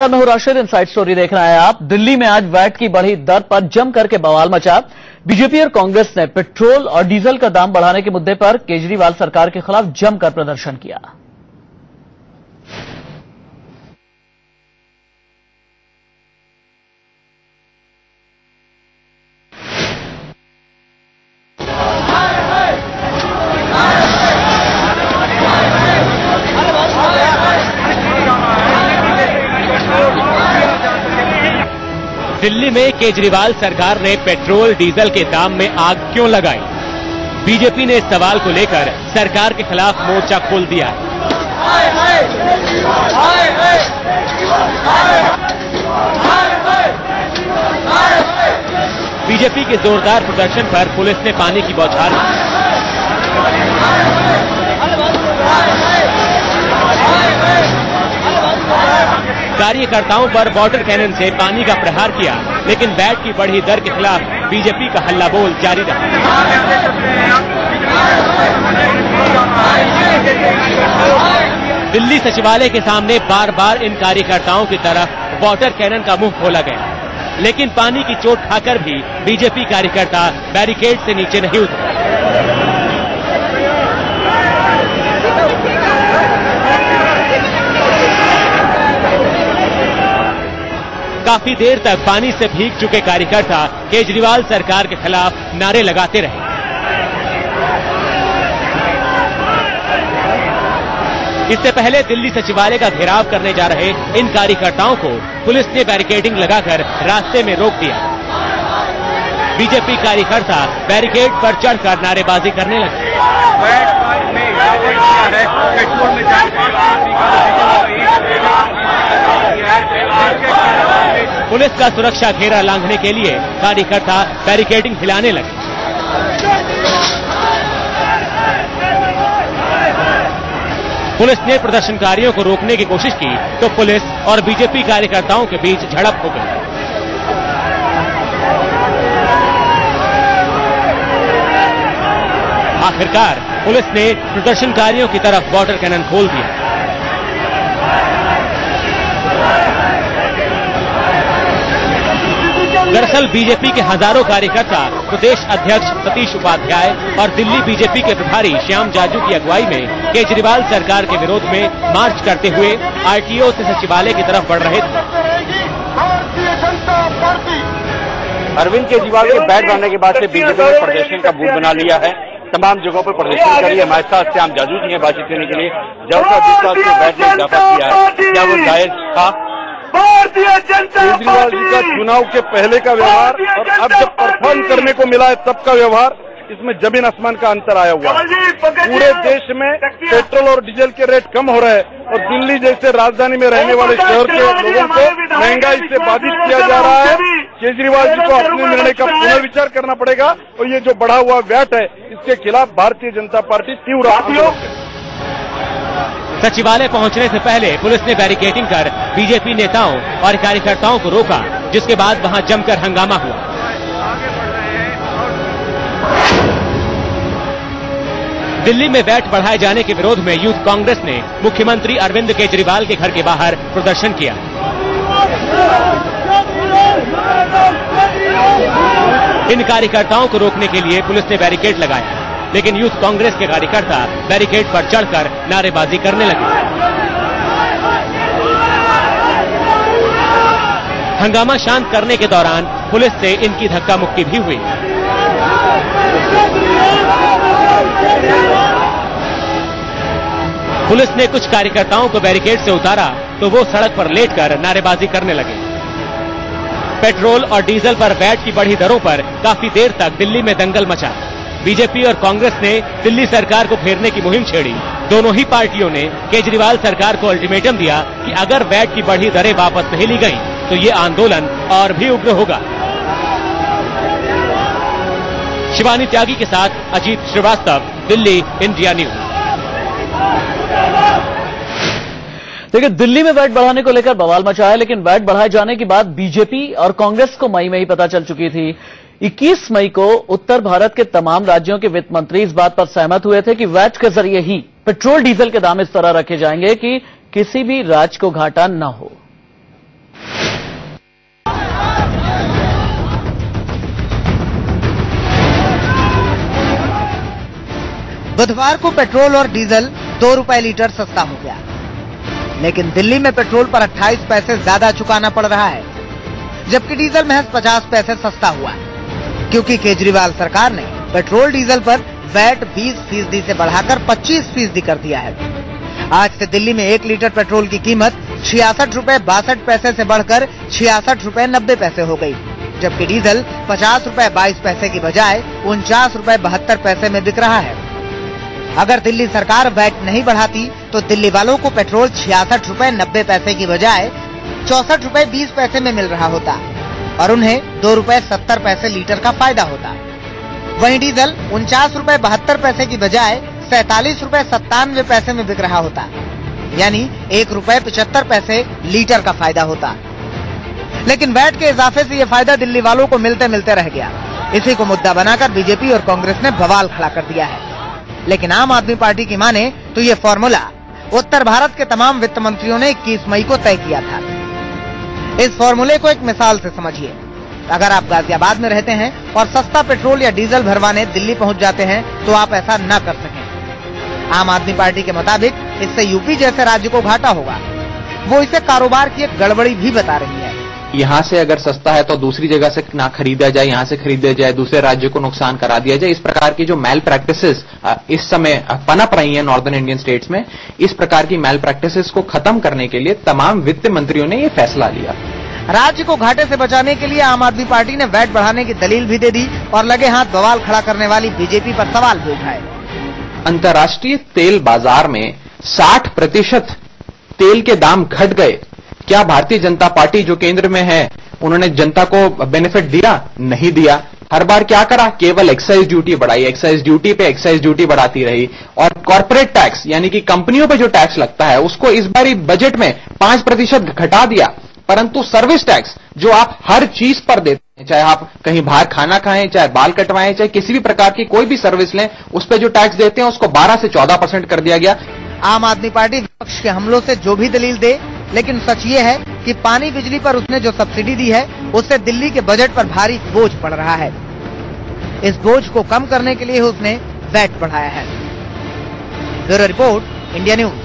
Rashid inside story देख रहे हैं आप। दिल्ली में आज वैट की बढ़ी दर पर जम करके बवाल मचा। बीजेपी और कांग्रेस ने पेट्रोल और डीजल का दाम बढ़ाने के मुद्दे पर केजरीवाल सरकार के खिलाफ जमकर प्रदर्शन किया। दिल्ली में केजरीवाल सरकार ने पेट्रोल डीजल के दाम में आग क्यों लगाई? बीजेपी ने इस सवाल को लेकर सरकार के खिलाफ मोर्चा खोल दिया है। बीजेपी के जोरदार प्रदर्शन पर पुलिस ने पानी की बौछार कार्यकर्ताओं पर वाटर कैनन से पानी का प्रहार किया, लेकिन वैट की बढ़ी दर के खिलाफ बीजेपी का हल्ला बोल जारी रहा। दिल्ली सचिवालय के सामने बार बार इन कार्यकर्ताओं की तरफ वाटर कैनन का मुंह खोला गया, लेकिन पानी की चोट खाकर भी बीजेपी कार्यकर्ता बैरिकेड से नीचे नहीं उतरे। काफी देर तक पानी से भीग चुके कार्यकर्ता केजरीवाल सरकार के खिलाफ नारे लगाते रहे। इससे पहले दिल्ली सचिवालय का घेराव करने जा रहे इन कार्यकर्ताओं को पुलिस ने बैरिकेडिंग लगाकर रास्ते में रोक दिया। बीजेपी कार्यकर्ता बैरिकेड पर चढ़कर नारेबाजी करने लगे। पुलिस का सुरक्षा घेरा लांघने के लिए कार्यकर्ता बैरिकेडिंग हिलाने लगे। पुलिस ने प्रदर्शनकारियों को रोकने की कोशिश की तो पुलिस और बीजेपी कार्यकर्ताओं के बीच झड़प हो गई। आखिरकार पुलिस ने प्रदर्शनकारियों की तरफ वाटर कैनन खोल दिया। दरअसल बीजेपी के हजारों कार्यकर्ता प्रदेश अध्यक्ष सतीश उपाध्याय और दिल्ली बीजेपी के प्रभारी श्याम जाजू की अगुवाई में केजरीवाल सरकार के विरोध में मार्च करते हुए आरटीओ से सचिवालय की तरफ बढ़ रहे थे। अरविंद केजरीवाल के बैठ बनने के बाद से बीजेपी ने प्रदर्शन का बूथ बना लिया है। तमाम जगहों पर प्रदर्शन करिए। हमारे साथ श्याम जाजू जी हैं बातचीत करने के लिए। जब विश्वास के बैठ में इजाफा किया है, क्या वो जायज था? केजरीवाल जी का चुनाव के पहले का व्यवहार और अब जब परफॉर्म करने को मिला है तब का व्यवहार, इसमें जमीन आसमान का अंतर आया हुआ है। पूरे देश में पेट्रोल और डीजल के रेट कम हो रहे हैं और दिल्ली जैसे राजधानी में रहने वाले शहर के लोगों को महंगाई से बाधित किया जा रहा है। केजरीवाल जी को अपने निर्णय का पुनर्विचार करना पड़ेगा और ये जो बढ़ा हुआ वैट है इसके खिलाफ भारतीय जनता पार्टी तीव्र आंदोलन करेगी। सचिवालय पहुंचने से पहले पुलिस ने बैरिकेडिंग कर बीजेपी नेताओं और कार्यकर्ताओं को रोका, जिसके बाद वहां जमकर हंगामा हुआ। दिल्ली में वैट बढ़ाए जाने के विरोध में यूथ कांग्रेस ने मुख्यमंत्री अरविंद केजरीवाल के घर के बाहर प्रदर्शन किया। इन कार्यकर्ताओं को रोकने के लिए पुलिस ने बैरिकेड लगाया, लेकिन यूथ कांग्रेस के कार्यकर्ता बैरिकेड पर चढ़कर नारेबाजी करने लगे। हंगामा शांत करने के दौरान पुलिस से इनकी धक्का मुक्की भी हुई। पुलिस ने कुछ कार्यकर्ताओं को बैरिकेड से उतारा तो वो सड़क पर लेटकर नारेबाजी करने लगे। पेट्रोल और डीजल पर वैट की बढ़ी दरों पर काफी देर तक दिल्ली में दंगल मचा। बीजेपी और कांग्रेस ने दिल्ली सरकार को घेरने की मुहिम छेड़ी। दोनों ही पार्टियों ने केजरीवाल सरकार को अल्टीमेटम दिया कि अगर वैट की बढ़ी दरें वापस नहीं ली गईं, तो ये आंदोलन और भी उग्र होगा। शिवानी त्यागी के साथ अजीत श्रीवास्तव, दिल्ली, इंडिया न्यूज। देखिए, दिल्ली में वैट बढ़ाने को लेकर बवाल मचा है, लेकिन वैट बढ़ाए जाने की बात बीजेपी और कांग्रेस को मई में ही पता चल चुकी थी। 21 मई को उत्तर भारत के तमाम राज्यों के वित्त मंत्री इस बात पर सहमत हुए थे कि वैट के जरिए ही पेट्रोल डीजल के दाम इस तरह रखे जाएंगे कि किसी भी राज्य को घाटा न हो। बुधवार को पेट्रोल और डीजल 2 रुपए लीटर सस्ता हो गया, लेकिन दिल्ली में पेट्रोल पर 28 पैसे ज्यादा चुकाना पड़ रहा है, जबकि डीजल महज 50 पैसे सस्ता हुआ है, क्योंकि केजरीवाल सरकार ने पेट्रोल डीजल पर वैट 20% से बढ़ाकर 25% कर दिया है। आज से दिल्ली में 1 लीटर पेट्रोल की कीमत 66 रुपए 62 पैसे से बढ़कर 66 रुपए 90 पैसे हो गई, जबकि डीजल 50 रुपए 22 पैसे की बजाय 49 रुपए 72 पैसे में बिक रहा है। अगर दिल्ली सरकार वैट नहीं बढ़ाती तो दिल्ली वालों को पेट्रोल 66 रुपए 90 पैसे की बजाय 64 रुपए 20 पैसे में मिल रहा होता और उन्हें 2 रुपए 70 पैसे लीटर का फायदा होता। वहीं डीजल 49 रुपए 72 पैसे की बजाय 47 रुपए 97 पैसे में बिक रहा होता, यानी 1 रुपए 75 पैसे लीटर का फायदा होता। लेकिन वैट के इजाफे से ये फायदा दिल्ली वालों को मिलते मिलते रह गया। इसी को मुद्दा बनाकर बीजेपी और कांग्रेस ने बवाल खड़ा कर दिया है। लेकिन आम आदमी पार्टी की माने तो ये फॉर्मूला उत्तर भारत के तमाम वित्त मंत्रियों ने 21 मई को तय किया था। इस फॉर्मूले को एक मिसाल से समझिए। अगर आप गाजियाबाद में रहते हैं और सस्ता पेट्रोल या डीजल भरवाने दिल्ली पहुंच जाते हैं तो आप ऐसा न कर सकें। आम आदमी पार्टी के मुताबिक इससे यूपी जैसे राज्य को घाटा होगा। वो इसे कारोबार की एक गड़बड़ी भी बता रही है। यहाँ से अगर सस्ता है तो दूसरी जगह से ना खरीदा जाए, यहाँ से खरीदा जाए, दूसरे राज्य को नुकसान करा दिया जाए। इस प्रकार की जो मैल प्रैक्टिसेस इस समय पनप रही हैं नॉर्दर्न इंडियन स्टेट्स में, इस प्रकार की मैल प्रैक्टिसेस को खत्म करने के लिए तमाम वित्त मंत्रियों ने ये फैसला लिया। राज्य को घाटे से बचाने के लिए आम आदमी पार्टी ने वैट बढ़ाने की दलील भी दे दी और लगे हाथ बवाल खड़ा करने वाली बीजेपी पर सवाल भी उठाए। अंतर्राष्ट्रीय तेल बाजार में 60% तेल के दाम घट गए। क्या भारतीय जनता पार्टी जो केंद्र में है उन्होंने जनता को बेनिफिट दिया? नहीं दिया। हर बार क्या करा? केवल एक्साइज ड्यूटी बढ़ाई, एक्साइज ड्यूटी पे एक्साइज ड्यूटी बढ़ाती रही। और कॉर्पोरेट टैक्स यानी कि कंपनियों पे जो टैक्स लगता है उसको इस बारी बजट में 5% घटा दिया, परंतु सर्विस टैक्स जो आप हर चीज पर देते हैं, चाहे आप कहीं बाहर खाना खाएं, चाहे बाल कटवाएं, चाहे किसी भी प्रकार की कोई भी सर्विस लें, उस पर जो टैक्स देते हैं उसको 12 से 14% कर दिया गया। आम आदमी पार्टी विपक्ष के हमलों से जो भी दलील दे, लेकिन सच ये है कि पानी बिजली पर उसने जो सब्सिडी दी है उससे दिल्ली के बजट पर भारी बोझ पड़ रहा है। इस बोझ को कम करने के लिए उसने वैट बढ़ाया है। Bureau report, India news.